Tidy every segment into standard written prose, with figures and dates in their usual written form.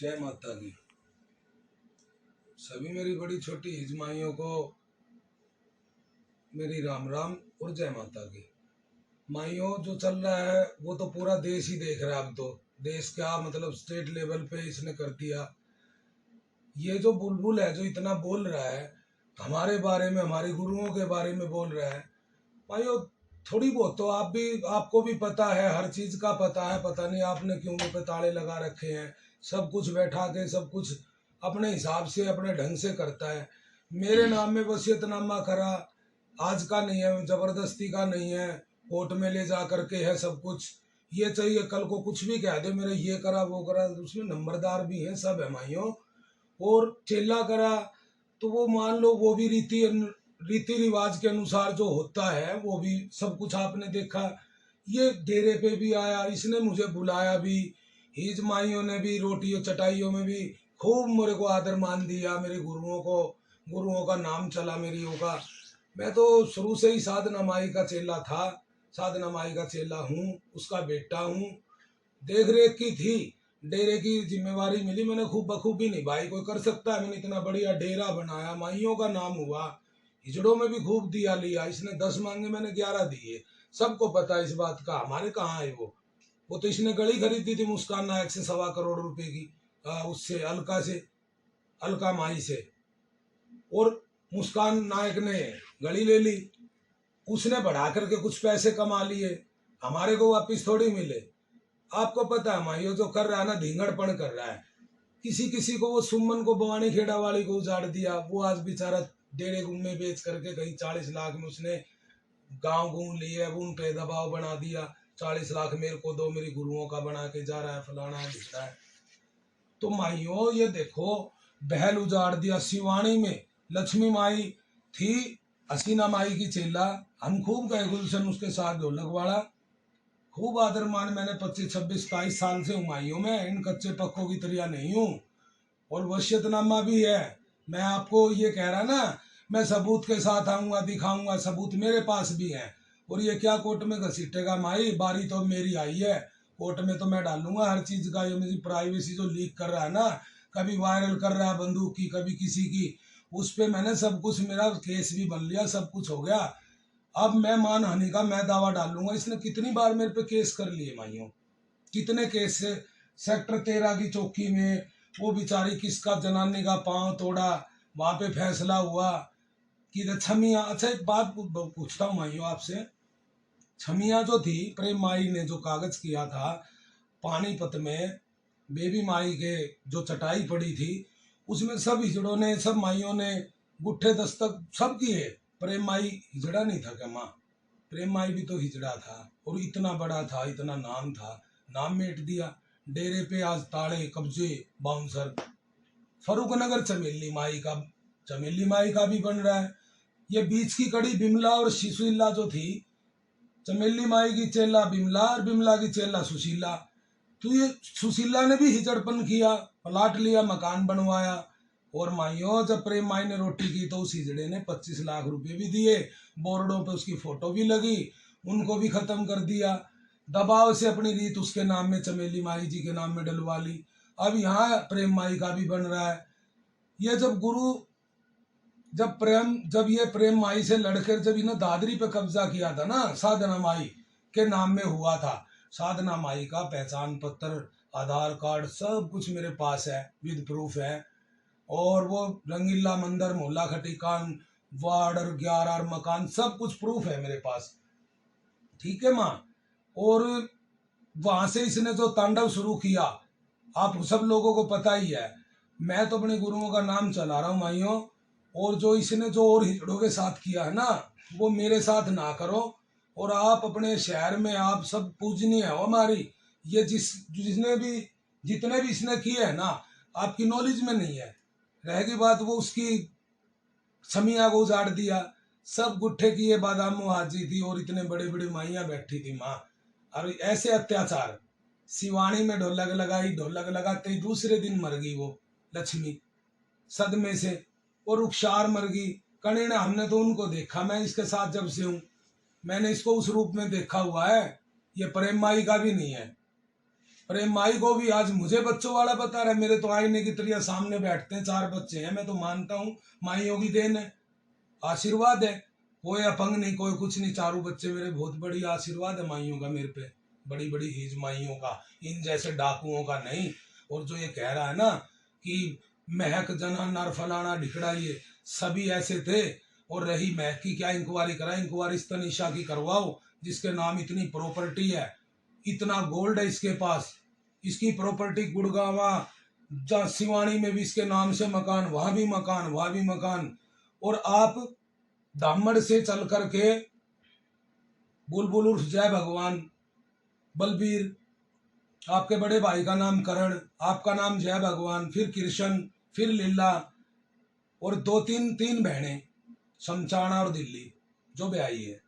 जय माता की। सभी मेरी बड़ी छोटी हिजमाइयों को मेरी राम राम और जय माता की। माइयों, जो चल रहा है वो तो पूरा देश ही देख रहा है। अब तो देश क्या मतलब स्टेट लेवल पे इसने कर दिया। ये जो बुलबुल है जो इतना बोल रहा है हमारे बारे में, हमारे गुरुओं के बारे में बोल रहा है, माइयों थोड़ी बहुत तो आप भी, आपको भी पता है, हर चीज का पता है। पता नहीं आपने क्यों मुंह पे ताले लगा रखे हैं। सब कुछ बैठा के सब कुछ अपने हिसाब से अपने ढंग से करता है। मेरे नाम में वसीयतनामा करा, आज का नहीं है, जबरदस्ती का नहीं है, कोर्ट में ले जा करके है सब कुछ। ये चाहिए कल को कुछ भी कह दे मेरे, ये करा वो करा, उसमें नंबरदार भी है, सब है माइयों। और चेला करा तो वो मान लो वो भी रीति रिवाज के अनुसार जो होता है वो भी सब कुछ आपने देखा। ये डेरे पे भी आया, इसने मुझे बुलाया भी, हिज माइयों ने भी रोटियों चटाइयों में भी खूब मेरे को आदर मान दिया। मेरे गुरुओं को, गुरुओं का नाम चला मेरियों का। मैं तो शुरू से ही साधना माई का चेला था, साधना माई का चेला हूँ, उसका बेटा हूँ। देख रेख की थी, डेरे की जिम्मेवारी मिली, मैंने खूब बखूबी निभाई। कोई कर सकता है? मैंने इतना बढ़िया डेरा बनाया, माइयों का नाम हुआ, हिजड़ों में भी खूब दिया लिया। इसने 10 मांगे, मैंने 11 दिए। सबको पता है इस बात का। हमारे कहाँ है वो तो इसने गली खरीदी थी मुस्कान नायक से 1.25 करोड़ की, उससे अलका से, अलका माई से। और मुस्कान नायक ने गली ले ली, उसने बढ़ा करके कुछ पैसे कमा लिए, हमारे को वापिस थोड़ी मिले। आपको पता है माइयो जो कर रहा है ना, धींगड़पण कर रहा है। किसी किसी को, वो सुमन को बवानी खेड़ा वाली को उजाड़ दिया, वो आज बेचारा डेढ़े गुम्मे बेच करके कहीं 40 लाख में उसने गांव घूम लिए। अब उन पे दबाव बना दिया, 40 लाख मेरे को दो, मेरी गुरुओं का बना के जा रहा है, फलाना है ढिकड़ा है। तो माइयो ये देखो, बहल उजाड़ दिया। शिवानी में लक्ष्मी माई थी, हसीना माई की चेला। हम खूब गए गुलशन उसके साथ ढोलक वाला, खूब आदर मान। मैंने 25 26 27 साल से हुमायूं में, इन कच्चे पक्कों की तरह नहीं हूँ। और वसीयतनामा भी है। मैं आपको ये कह रहा ना, मैं सबूत के साथ आऊंगा, दिखाऊंगा, सबूत मेरे पास भी है। और ये क्या कोर्ट में घसीटेगा माई, बारी तो मेरी आई है। कोर्ट में तो मैं डालूंगा हर चीज का। ये मेरी प्राइवेसी जो लीक कर रहा है ना, कभी वायरल कर रहा है बंदूक की, कभी किसी की, उस पे मैंने सब कुछ, मेरा केस भी बन लिया, सब कुछ हो गया। अब मैं मानहानि का मैं दावा डालूंगा। इसने कितनी बार मेरे पे केस कर लिए माइयों, कितने केस से। सेक्टर 13 की चौकी में वो बेचारी किसका जनानी का पांव तोड़ा, वहां पे फैसला हुआ कि छमिया। अच्छा एक बात पूछता हूँ माइयों आपसे, छमिया जो थी, प्रेम माई ने जो कागज किया था पानीपत में, बेबी माई के जो चटाई पड़ी थी, उसमें सब हिजड़ों ने, सब माइयों ने गुट्ठे दस्तक सब किए। प्रेम माई हिजड़ा नहीं था क्या माँ? प्रेम माई भी तो हिजड़ा था, और इतना बड़ा था, इतना नाम था, नाम मेट दिया। डेरे पे आज ताले कब्जे, बाउंसर। फरूक नगर चमेली माई का भी बन रहा है। ये बीच की कड़ी बिमला और सुशीला जो थी, चमेली माई की चेला बिमला और बिमला की चेला सुशीला। तो ये सुशीला ने भी हिजड़पन किया, प्लाट लिया, मकान बनवाया। और माइयों जब प्रेम माई ने रोटी की तो उस हिजड़े ने 25 लाख रुपए भी दिए, बोर्डों पे उसकी फोटो भी लगी, उनको भी खत्म कर दिया। दबाव से अपनी रीत उसके नाम में, चमेली माई जी के नाम में डलवा ली। अब यहाँ प्रेम माई का भी बन रहा है। ये जब गुरु, जब ये प्रेम माई से लड़कर जब इन्होंने दादरी पे कब्जा किया था ना, साधना माई के नाम में हुआ था। साधना माई का पहचान पत्र, आधार कार्ड सब कुछ मेरे पास है, विद प्रूफ है। और वो रंगीला मंदिर, मोहल्ला खटीकान, वार्ड और 11 और मकान, सब कुछ प्रूफ है मेरे पास। ठीक है माँ? और वहां से इसने जो तांडव शुरू किया, आप सब लोगों को पता ही है। मैं तो अपने गुरुओं का नाम चला रहा हूँ माइयों। और जो इसने जो और हिजड़ों के साथ किया है ना, वो मेरे साथ ना करो। और आप अपने शहर में आप सब पूजनीय हो हमारी। ये जिसने भी, जितने भी इसने किए है ना, आपकी नॉलेज में नहीं है। रहेगी बात, वो उसकी समिया को उजाड़ दिया, सब गुट्ठे किए, बादाम हाजी थी और इतने बड़े बड़े माइया बैठी थी माँ। और ऐसे अत्याचार। सिवानी में ढोलक लगाई, ढोलक लगाते ही दूसरे दिन मर गई वो लक्ष्मी, सदमे से। और रुखसार मर गई। कणिण हमने तो उनको देखा, मैं इसके साथ जब से हूँ, मैंने इसको उस रूप में देखा हुआ है। ये प्रेम माई का भी नहीं है। प्रेम माई को भी आज मुझे बच्चों वाला बता रहा है। मेरे तो आईने की तरह सामने बैठते हैं, 4 बच्चे हैं। मैं तो मानता हूँ माइयों की देन है, आशीर्वाद है। कोई अपंग नहीं, कोई कुछ नहीं, चारों बच्चे मेरे बहुत बड़ी आशीर्वाद है माइयों का मेरे पे, बड़ी बड़ी हिज माइयों का, इन जैसे डाकुओं का नहीं। और जो ये कह रहा है ना कि महक जना नर फलाना ढिकड़ा, ये सभी ऐसे थे। और रही महक की, क्या इंक्वायरी करा, इंक्वायरी तनिषा की करवाओ, जिसके नाम इतनी प्रॉपर्टी है, इतना गोल्ड है इसके पास, इसकी प्रॉपर्टी गुड़गावा जहाँ सिवानी में भी इसके नाम से मकान, वहां भी मकान, वहां भी मकान। और आप धामड़ से चल करके बुलबुल उर्फ जय भगवान, बलबीर, आपके बड़े भाई का नाम करण, आपका नाम जय भगवान, फिर कृष्ण, फिर लीला, और दो तीन तीन बहनें शमशाना और दिल्ली जो ब्याही है।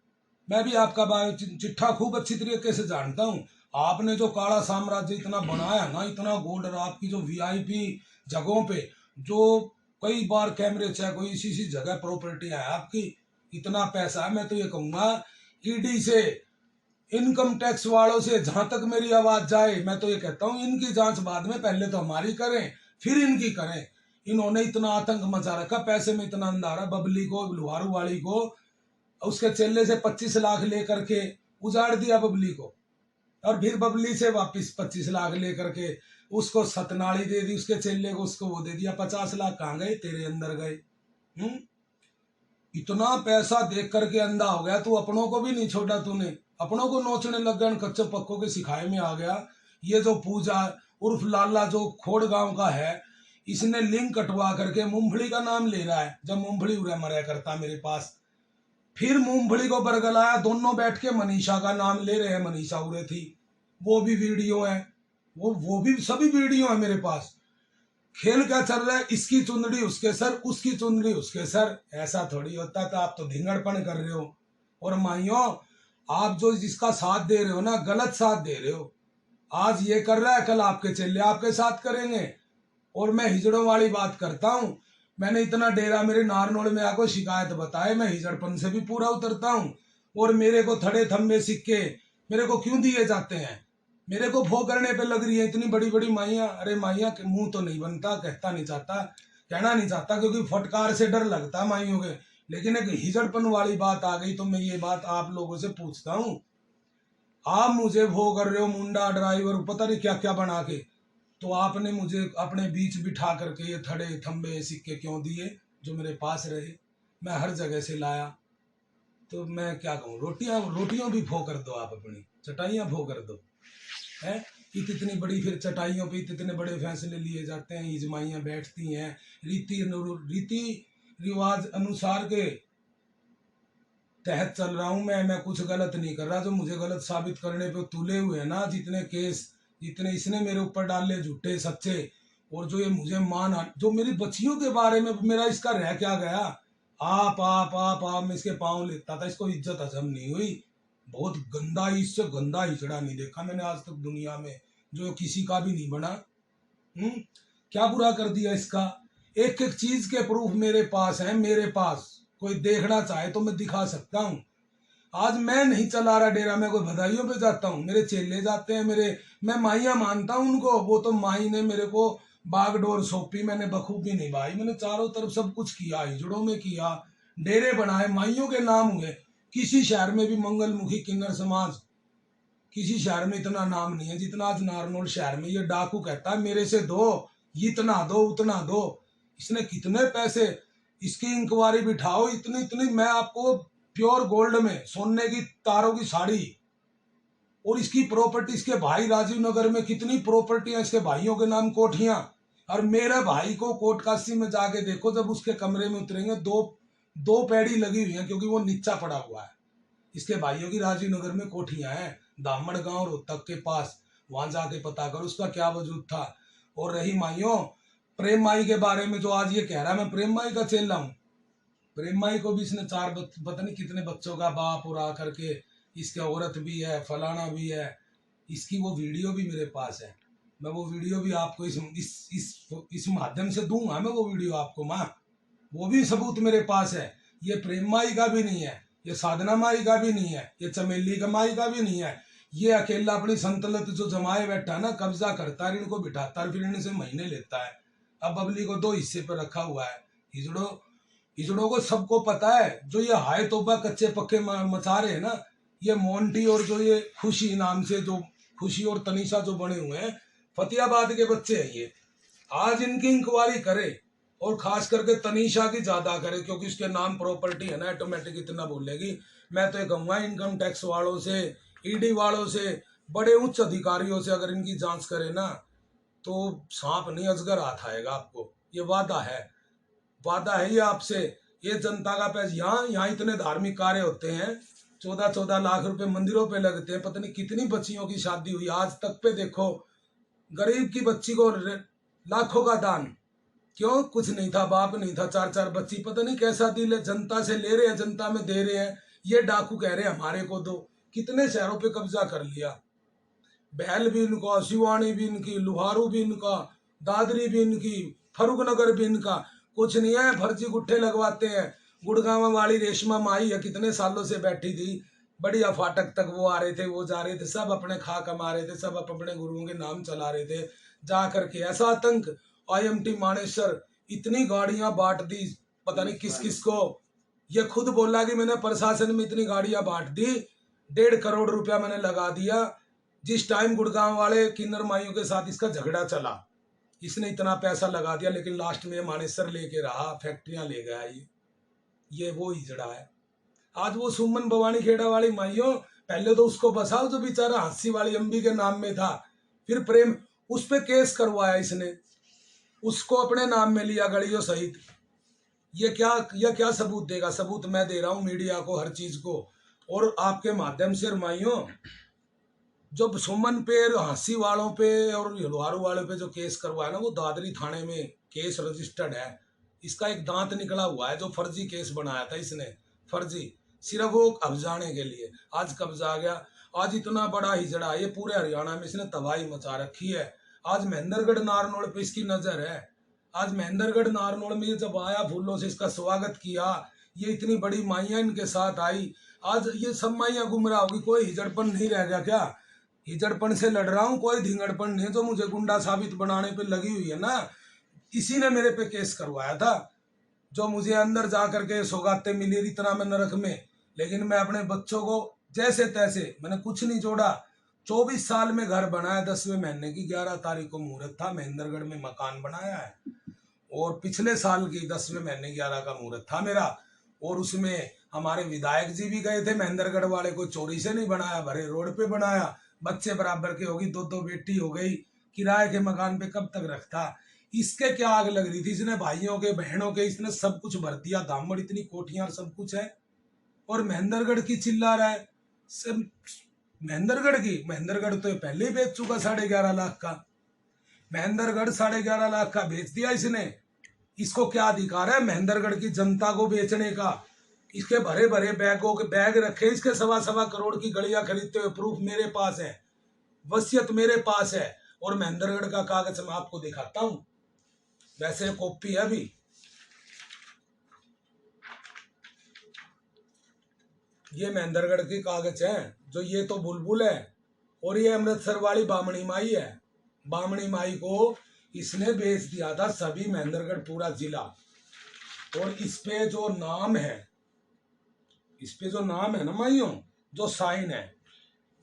मैं भी आपका चिट्ठा खूब अच्छी तरीके से जानता हूँ। आपने जो काला साम्राज्य इतना बनाया ना, इतना गोल्ड, और आपकी जो वीआईपी जगहों पे जो कई बार कैमरे चेक हुई, इसी इसी जगह प्रॉपर्टी है आपकी, इतना पैसा है। मैं तो ये कहूंगा ईडी से, इनकम टैक्स वालों से, जहां तक मेरी आवाज जाए, मैं तो ये कहता हूँ इनकी जांच बाद में, पहले तो हमारी करें फिर इनकी करें। इन्होंने इतना आतंक मचा रखा, पैसे में इतना अंधारा, बबली को, लुहारू वाली को, उसके चेले से 25 लाख लेकर के उजाड़ दिया बबली को, और फिर बबली से वापस 25 लाख लेकर के उसको सतनाली दे दी, उसके चेले को, उसको वो दे दिया। 50 लाख कहाँ गए, तेरे अंदर गए। इतना पैसा देख करके अंधा हो गया तू, अपनों को भी नहीं छोड़ा तूने, अपनों को नोचने लग गया, कच्चे पक्कों के सिखाए में आ गया। ये जो पूजा उर्फ लाला जो खोड़ गांव का है, इसने लिंक कटवा करके मूंगफली का नाम ले रहा है, जब मूंगफली उड़ा मरा करता मेरे पास। फिर मूंगफली को बरगलाया, दोनों बैठ के मनीषा का नाम ले रहे हैं, मनीषा उड़े थी, वो भी वीडियो है, वो भी सभी वीडियो है मेरे पास। खेल क्या चल रहा है, इसकी चुंदड़ी उसके सर, उसकी चुंदड़ी उसके सर, ऐसा थोड़ी होता था। आप तो धिंगड़पन कर रहे हो। और माइयों, आप जो जिसका साथ दे रहे हो ना, गलत साथ दे रहे हो। आज ये कर रहा है, कल आपके चेले आपके साथ करेंगे। और मैं हिजड़ों वाली बात करता हूँ, मैंने इतना डेरा मेरे नारनौल में आको शिकायत बताए, मैं हिजड़पन से भी पूरा उतरता हूँ। और मेरे को थड़े थम्बे सिक्के मेरे को क्यों दिए जाते हैं, मेरे को भो करने पे लग रही है इतनी बड़ी बड़ी माइया। अरे माइया के मुंह तो नहीं बनता, कहता नहीं चाहता, कहना नहीं चाहता, क्योंकि फटकार से डर लगता माइयों के। लेकिन एक हिजड़पन वाली बात आ गई तो मैं ये बात आप लोगों से पूछता हूँ, आप मुझे भो कर रहे हो, मुंडा ड्राइवर पता नहीं क्या क्या बना के, तो आपने मुझे अपने बीच बिठा करके ये थड़े थम्बे सिक्के क्यों दिए जो मेरे पास रहे, मैं हर जगह से लाया। तो मैं क्या कहूँ, रोटियों भी भो कर दो, आप अपनी चटाइयाँ भो कर दो, है इतनी बड़ी, फिर चटाइयों पे इतने बड़े फैसले लिए जाते हैं, इजमाइयाँ बैठती हैं रीति रिवाज अनुसार के तहत चल रहा हूं मैं कुछ गलत नहीं कर रहा। जो मुझे गलत साबित करने पे तुले हुए हैं ना, जितने केस, जितने इसने मेरे ऊपर डाले झूठे सच्चे, और जो ये मुझे जो मेरी बच्चियों के बारे में मेरा इसका रह क्या गया। आप मैं इसके पाँव लेता था, इसको इज्जत हजम नहीं हुई। बहुत गंदा, इससे गंदा हिजड़ा नहीं देखा मैंने आज तक दुनिया में, जो किसी का भी नहीं बना। क्या बुरा कर दिया इसका। एक एक चीज के प्रूफ मेरे पास है, मेरे पास कोई देखना चाहे तो मैं दिखा सकता हूँ। आज मैं नहीं चला रहा डेरा, मैं कोई बधाइयों पे जाता हूँ, मेरे चेले जाते हैं, मेरे, मैं माइया मानता हूँ उनको। वो तो माई ने मेरे को बागडोर सौंपी, मैंने बखूबी निभाई, मैंने चारों तरफ सब कुछ किया, हिजड़ों में किया, डेरे बनाए, माइयों के नाम हुए। किसी शहर में भी मंगलमुखी किन्नर समाज, किसी शहर में इतना नाम नहीं है जितना आज नारनौल शहर में। ये डाकू कहता है मेरे से दो, इतना दो उतना दो, इसने कितने पैसे, इसकी इंक्वायरी बिठाओ, इतनी इतनी, मैं आपको प्योर गोल्ड में सोने की तारों की साड़ी, और इसकी प्रॉपर्टी, इसके भाई राजीव नगर में कितनी प्रॉपर्टी है, इसके भाइयों के नाम कोठियां। और मेरे भाई को कोटकाशी में जाके देखो, जब उसके कमरे में उतरेंगे, दो पैड़ी लगी हुई है, क्योंकि वो नीचा पड़ा हुआ है। इसके भाइयों की राजीव नगर में कोठियां हैं, दामड़ गांव रोहतक के पास, वहां जाके पता करो उसका क्या वजूद था। और रही माइयों, प्रेम माई के बारे में जो आज ये कह रहा है मैं प्रेम माई का चेला हूँ, प्रेम माई को भी इसने पता नहीं कितने बच्चों का बाप और आकर के, इसके औरत भी है, फलाना भी है, इसकी वो वीडियो भी मेरे पास है। मैं वो वीडियो भी आपको इस माध्यम से दूंगा, मैं वो वीडियो आपको माँ, वो भी सबूत मेरे पास है। ये प्रेम माई का भी नहीं है, ये साधना माई का भी नहीं है, ये चमेली का माई का भी नहीं है, ये अकेला अपनी संतलत जो जमाए बैठा ना, कब्जा करता है, इनको बिठाता है, फिर इनसे महीने लेता है। अब बबली को 2 हिस्से पर रखा हुआ है। हिजड़ों हिजड़ों को सबको पता है, जो ये हाय तोबा कच्चे पक्के मचा रहे हैं ना, ये मोंटी और जो ये खुशी नाम से, जो खुशी और तनीषा जो बने हुए हैं, फतेहाबाद के बच्चे हैं ये। आज इनकी इंक्वायरी करे, और खास करके तनीषा की ज्यादा करे, क्योंकि उसके नाम प्रॉपर्टी है ना, ऑटोमेटिक इतना बोलेगी। मैं तो ये कहूँगा इनकम टैक्स वालों से, ईडी वालों से, बड़े उच्च अधिकारियों से अगर इनकी जांच करे ना, तो सांप नहीं अजगर हाथ आएगा आपको। ये वादा है ये आपसे। ये जनता का पैसा, यहाँ इतने धार्मिक कार्य होते हैं, 14-14 लाख रुपए मंदिरों पे लगते हैं, पता नहीं कितनी बच्चियों की शादी हुई आज तक पे देखो। गरीब की बच्ची को लाखों का दान, क्यों? कुछ नहीं था, बाप नहीं था, 4-4 बच्ची, पता नहीं कैसा दिल है, जनता से ले रहे हैं, जनता में दे रहे हैं। ये डाकू कह रहे हैं हमारे को दो। कितने शहरों पे कब्जा कर लिया। बहल भी इनका, शिवानी भी इनकी, लुहारू भी इनका, दादरी भी इनकी, फरुखनगर भी इनका। कुछ नहीं है, फर्जी गुट्ठे लगवाते हैं। गुड़गांव वाली रेशमा माई है, कितने सालों से बैठी थी, बढ़िया फाटक तक वो आ रहे थे, वो जा रहे थे, सब अपने खा कमा रहे थे, सब अपने गुरुओं के नाम चला रहे थे। जा करके ऐसा आतंक, IMT मानेसर इतनी गाड़ियां बांट दी, पता नहीं किस किस को। ये खुद बोला कि मैंने प्रशासन में इतनी गाड़ियां बांट दी, 1.5 करोड़ रुपया मैंने लगा दिया। जिस टाइम गुड़गांव वाले किन्नर माइयों के साथ इसका झगड़ा चला, इसने इतना पैसा लगा दिया, लेकिन लास्ट में मानेसर लेके रहा, फैक्ट्रियां ले गया। ये वो हिजड़ा है। आज वो सुमन भवानी खेड़ा वाली माइयों, पहले तो उसको बसाओ जो बेचारा हंसी वाली अम्बी के नाम में था, फिर प्रेम, उस पे केस करवाया इसने, उसको अपने नाम में लिया गड़ियों सहित। ये क्या सबूत देगा? सबूत मैं दे रहा हूं मीडिया को, हर चीज को, और आपके माध्यम से माइयों, जो सुमन पे, हंसी वालों पे और हलवारू वालों पे जो केस करवाया ना, वो दादरी थाने में केस रजिस्टर्ड है। इसका एक दांत निकला हुआ है, जो फर्जी केस बनाया था इसने, फर्जी, सिर्फ वो कब्जाने के लिए। आज कब्जा आ गया। आज इतना बड़ा हिजड़ा, ये पूरे हरियाणा में इसने तबाही मचा रखी है। आज महेंद्रगढ़ नारनौल पे इसकी नजर है। आज महेंद्रगढ़ नारनौल में जब आया, फूलों से इसका स्वागत किया, ये इतनी बड़ी माइयां इनके साथ आई। आज ये सब माइयां गुमराह होगी, कोई हिजड़पन नहीं रह गया क्या? हिजड़पन से लड़ रहा हूँ, कोई धिंगड़पन नहीं है। जो मुझे गुंडा साबित बनाने पे लगी हुई है ना, इसी ने मेरे पे केस करवाया था। जो मुझे अंदर जा करके सौगातें मिली इतना मैं नरक में, लेकिन मैं अपने बच्चों को जैसे तैसे, मैंने कुछ नहीं जोड़ा। 24 साल में घर बनाया, 10वें महीने की 11 तारीख को मुहूर्त था, महेंद्रगढ़ में मकान बनाया है। और पिछले साल की 10वें महीने 11 का मुहूर्त था मेरा। और उसमें हमारे विधायक जी भी गए थे महेंद्रगढ़ वाले, को चोरी से नहीं बनाया, भरे रोड पे बनाया। बच्चे बराबर के होगी, 2-2 बेटी हो गई, किराए के मकान पे कब तक रखता। इसके क्या आग लग रही थी? इसने भाइयों के, बहनों के, इसने सब कुछ भर दिया, दामड़, इतनी कोठियां सब कुछ है। और महेंद्रगढ़ की चिल्ला रहा है सब। महेंद्रगढ़ तो पहले ही बेच चुका 11.5 लाख का। महेंद्रगढ़ 11.5 लाख का बेच दिया इसने। इसको क्या अधिकार है महेंद्रगढ़ की जनता को बेचने का? इसके भरे भरे बैगों के बैग रखे, इसके 1.25 करोड़ की गड़ियां खरीदते हुए प्रूफ मेरे पास है, वसीयत मेरे पास है। और महेंद्रगढ़ का कागज मैं आपको दिखाता हूं, वैसे कॉपी है अभी। ये महेंद्रगढ़ के कागज हैं, जो ये तो बुलबुल है, और ये अमृतसर वाली बामणी माई है। बामणी माई को इसने बेच दिया था सभी महेंद्रगढ़ पूरा जिला। और इस पे जो नाम है, इस पे जो नाम है ना माइयों, जो साइन है,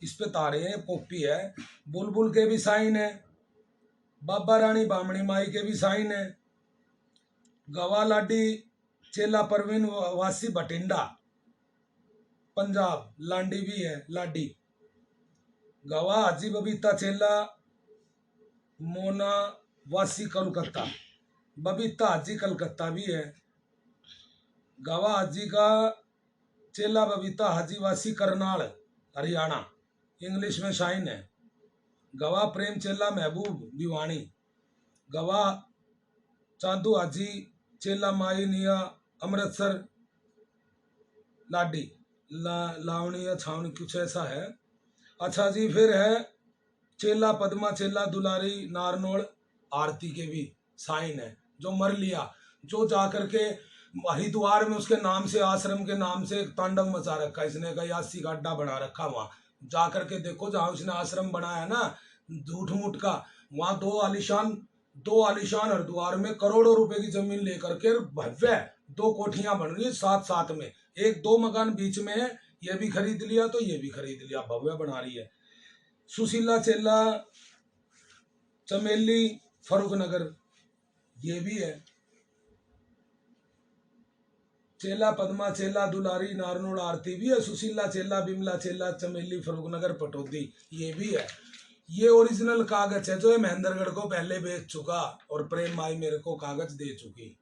इस पे तारे हैं, कॉपी है, बुलबुल के भी साइन है, बाबा रानी बामणी माई के भी साइन है, गवा लाडी चेला परवीन वासी बठिंडा पंजाब, लांडी भी है, लाडी, गवा हाजी बबीता चेला मोना वासी कलकत्ता, बबीता हाजी कलकत्ता भी है, गवा हाजी का चेला बबीता हाजी वासी करनाल हरियाणा, इंग्लिश में साइन है, गवा प्रेम चेला महबूब भिवानी, गवा चांदू हाजी चेला माई निया अमृतसर लाडी लावणी या छावनी, कुछ ऐसा है। अच्छा जी, फिर है चेला पद्मा चेला दुलारी नारनौल आरती के भी साइन है, जो मर लिया, जो जाकर के हरिद्वार में उसके नाम से, आश्रम के नाम से तांडव मचा रखा इसने, कहीं 80 का अड्डा बना रखा वहां, जा करके देखो जहाँ उसने आश्रम बनाया ना झूठ मूठ का, वहां दो आलिशान हरिद्वार में करोड़ों रुपए की जमीन लेकर के भव्य 2 कोठियां बन रही है साथ साथ में, एक 2 मकान बीच में है, ये भी खरीद लिया तो ये भी खरीद लिया, भव्य बना रही है। सुशीला चेला चमेली फरूख नगर ये भी है। चेला पद्मा चेला दुलारी नारनोड़ आरती भी है। सुशीला चेला बिमला चेला चमेली फरूखनगर पटौदी ये भी है। ये ओरिजिनल कागज है जो ये महेंद्रगढ़ को पहले बेच चुका और प्रेम माई मेरे को कागज दे चुकी,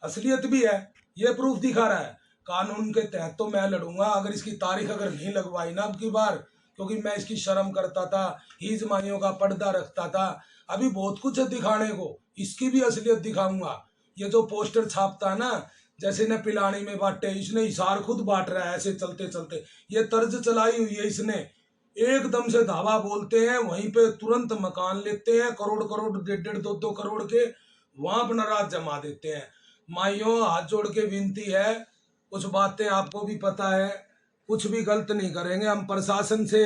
असलियत भी है, ये प्रूफ दिखा रहा है। कानून के तहत तो मैं लड़ूंगा, अगर इसकी तारीख अगर नहीं लगवाई ना अब की बार, क्योंकि मैं इसकी शर्म करता था, हीज माइयों का पर्दा रखता था, अभी बहुत कुछ है दिखाने को, इसकी भी असलियत दिखाऊंगा। ये जो पोस्टर छापता है ना, जैसे ने पिलानी में बांटे, इसने इशार खुद बांट रहा है ऐसे चलते चलते, ये तर्ज चलाई हुई है इसने, एकदम से धावा बोलते हैं वहीं पे तुरंत मकान लेते हैं, करोड़ करोड़ 1.5-2 करोड़ के, वहां अपना राज जमा देते हैं। माइयों हाथ जोड़ के विनती है, कुछ बातें आपको भी पता है, कुछ भी गलत नहीं करेंगे हम, प्रशासन से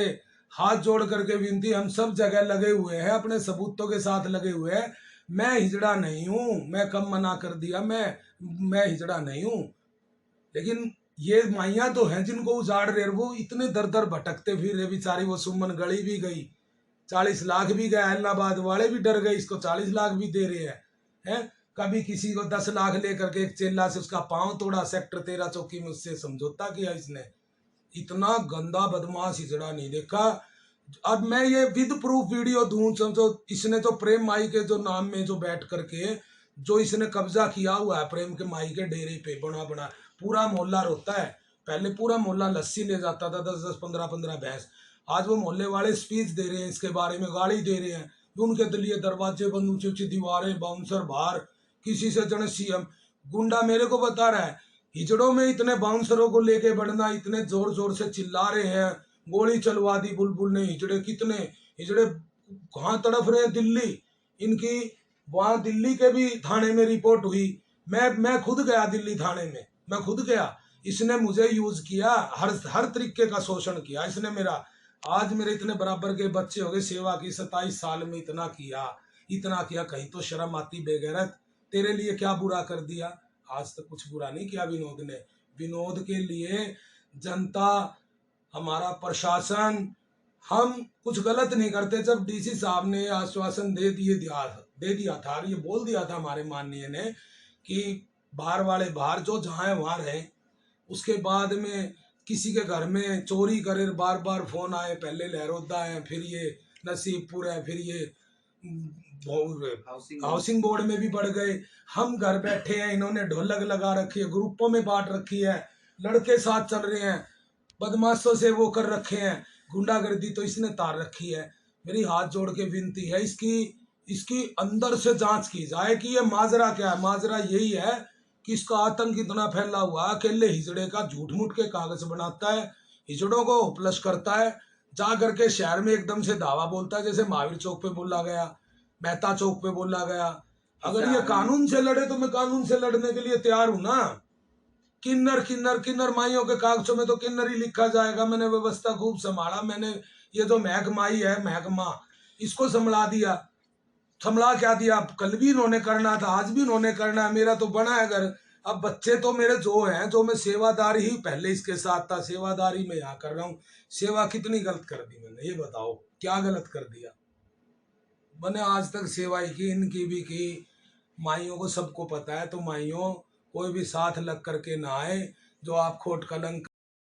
हाथ जोड़ करके विनती, हम सब जगह लगे हुए हैं, अपने सबूतों के साथ लगे हुए हैं। मैं हिजड़ा नहीं हूं, मैं कब मना कर दिया, मैं हिजड़ा नहीं हूं, लेकिन ये माइया तो हैं जिनको उजाड़ रहे, वो इतने दर दर भटकते फिर रहे बेचारी। वो सुमन गली भी गई, 40 लाख भी गया, इलाहाबाद वाले भी डर गए, इसको 40 लाख भी दे रहे हैं। कभी किसी को 10 लाख लेकर के एक चेला से उसका पांव तोड़ा, सेक्टर 13 चौकी में उससे समझौता किया इसने। इतना गंदा बदमाश हिजड़ा नहीं देखा। अब मैं ये विद प्रूफ वीडियो दूं, समझो इसने जो प्रेम माई के जो नाम में जो बैठ करके जो इसने कब्जा किया हुआ है प्रेम के माई के डेरे पे बना बना, पूरा मोहल्ला रोता है। पहले पूरा मोहल्ला लस्सी ले जाता था, 10-10 15-15 भैंस, आज वो मोहल्ले वाले स्पीच दे रहे हैं इसके बारे में, गाली दे रहे हैं, उनके लिए दरवाजे बंद, ऊंची ऊंची दीवारें, बाउंसर बाहर, किसी से जन सीएम गुंडा मेरे को बता रहा है हिजड़ों में इतने बाउंसरों को लेके बढ़ना, इतने जोर जोर से चिल्ला रहे हैं, गोली चलवा दी बुलबुल ने, हिजड़े कितने हिजड़े कहाँ तड़फ रहे हैं, दिल्ली इनकी, वहां दिल्ली के भी थाने में रिपोर्ट हुई, मैं खुद गया दिल्ली थाने में, मैं खुद गया, इसने मुझे यूज किया, हर तरीके का शोषण किया इसने मेरा। आज मेरे इतने बराबर के बच्चे हो गए, सेवा की 27 साल में इतना किया, कहीं तो शर्म आती बेगैरत, तेरे लिए क्या बुरा कर दिया, आज तक कुछ बुरा नहीं किया विनोद ने। विनोद के लिए जनता, हमारा प्रशासन, हम कुछ गलत नहीं करते। जब डीसी साहब ने आश्वासन दे दिया था, ये बोल दिया था हमारे माननीय ने कि बाहर वाले बाहर, जो जहाँ है वहाँ रहे, उसके बाद में किसी के घर में चोरी करे, बार बार फोन आए, पहले लहरोदा है, फिर ये नसीबपुर है, फिर ये हाउसिंग बोर्ड में भी बढ़ गए। हम घर बैठे हैं, इन्होंने ढोलक लगा रखी है, ग्रुपों में बांट रखी है, लड़के साथ चल रहे हैं, बदमाशों से वो कर रखे हैं, गुंडागर्दी तो इसने तार रखी है। मेरी हाथ जोड़ के विनती है, इसकी अंदर से जांच की जाए कि ये माजरा क्या है। माजरा यही है कि इसका आतंक इतना फैला हुआ, अकेले हिजड़े का झूठ मूठ के कागज बनाता है, हिजड़ों को प्लस करता है, जा करके शहर में एकदम से दावा बोलता है, जैसे महावीर चौक पे बोला गया, मेहता चौक पे बोला गया। अगर ये कानून से लड़े तो मैं कानून से लड़ने के लिए तैयार हूं ना। किन्नर किन्नर किन्नर माइयों के कागजों में तो किन्नर ही लिखा जाएगा। मैंने व्यवस्था खूब संभाला, मैंने ये जो महकमाई है, महकमा, इसको संभला दिया। संभला क्या दिया, कल भी इन्होंने करना था, आज भी इन्होंने करना है, मेरा तो बना है घर। अब बच्चे तो मेरे जो हैं, जो मैं सेवादारी ही पहले इसके साथ था, सेवादारी में यहाँ कर रहा हूँ। सेवा कितनी गलत कर दी मैंने, ये बताओ क्या गलत कर दिया मैंने? आज तक सेवाई की, इनकी भी की, माइयों को सबको पता है। तो माइयों, कोई भी साथ लग करके ना आए, जो आप खोट कलंक